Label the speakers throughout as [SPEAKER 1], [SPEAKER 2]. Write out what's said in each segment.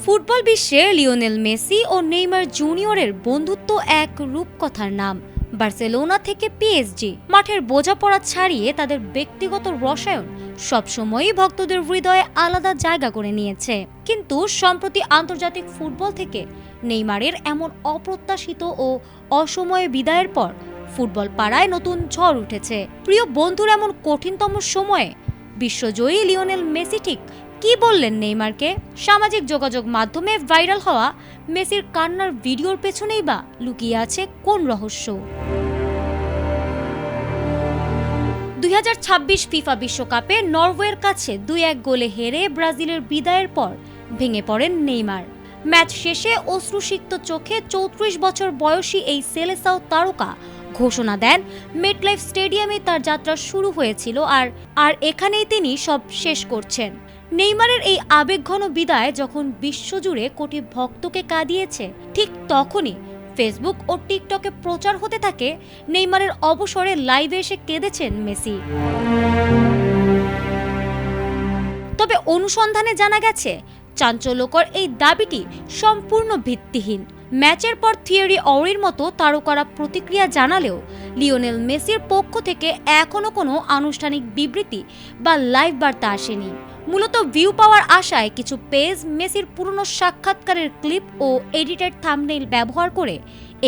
[SPEAKER 1] Football বিশ্বে Lionel Messi ও Neymar জুনিয়রের বন্ধুত্ব এক রূপকথার নাম। বার্সেলোনা থেকে পিএসজি, মাঠের বোঝাপড়া ছাড়িয়ে তাদের ব্যক্তিগত রসায়ন সবসময়ই ভক্তদের হৃদয়ে আলাদা জায়গা করে নিয়েছে। কিন্তু সম্প্রতি আন্তর্জাতিক ফুটবল থেকে নেইমারের এমন অপ্রত্যাশিত ও অসময়ে বিদায়ের পর ফুটবল পাড়ায় নতুন ঝড় উঠেছে। প্রিয় বন্ধুর এমন কঠিনতম সময়ে বিশ্বজয়ী লিওনেল মেসি ঠিক কি বললেন নেইমারকে? সামাজিক যোগাযোগ মাধ্যমে ভাইরাল হওয়া মেসির কান্নার ভিডিওর পেছনেই বা লুকিয়ে আছে কোন রহস্য? 2026 ফিফা বিশ্বকাপে নরওয়ের কাছে 2-1 গোলে হেরে ব্রাজিলের বিদায়ের পর ভেঙে পড়েন নেইমার। ম্যাচ শেষে অশ্রুসিক্ত চোখে 34 বছর বয়সী এই সেলেসাও তারকা ঘোষণা দেন মেটলাইফ স্টেডিয়ামে তার যাত্রা শুরু হয়েছিল আর এখানেই তিনি সব শেষ করছেন। নেইমারের এই আবেগঘন বিদায় যখন বিশ্বজুড়ে কোটি ভক্তকে কাঁদিয়েছে, ঠিক তখনই ফেসবুক ও টিকটকে প্রচার হতে থাকে নেইমারের অবসরে লাইভে এসে কেঁদেছেন মেসি। তবে অনুসন্ধানে জানা গেছে চাঞ্চল্যকর এই দাবিটি সম্পূর্ণ ভিত্তিহীন। ম্যাচের পর থিয়েরি অরির মতো তারকারা প্রতিক্রিয়া জানালেও লিওনেল মেসির পক্ষ থেকে এখনো কোনো আনুষ্ঠানিক বিবৃতি বা লাইভ বার্তা আসেনি। মূলত ভিউ পাওয়ার আশায় কিছু পেজ মেসির পুরনো সাক্ষাৎকারের ক্লিপ ও এডিটেড থাম্বনেইল ব্যবহার করে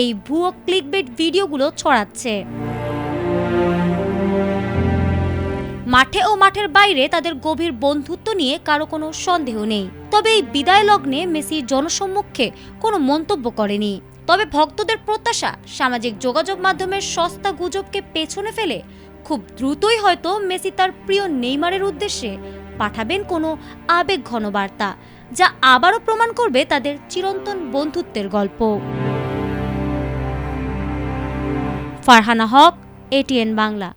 [SPEAKER 1] এই ভুয়ো ক্লিকবেট ভিডিওগুলো ছড়াচ্ছে। মাঠে ও মাঠের বাইরে তাদের গভীর বন্ধুত্ব নিয়ে কারো কোনো সন্দেহ নেই। তবে এই বিদায় লগ্নে মেসি জনসম্মুখে কোনো মন্তব্য করেনি। তবে ভক্তদের প্রত্যাশা, সামাজিক যোগাযোগ মাধ্যমের সস্তা গুজবকে পেছনে ফেলে খুব দ্রুতই হয়তো মেসি তার প্রিয় নেইমারের উদ্দেশ্যে পাঠাবেন কোনো আবেগঘন বার্তা, যা আবারও প্রমাণ করবে তাদের চিরন্তন বন্ধুত্বের গল্প। ফারহানা হক, ATN বাংলা।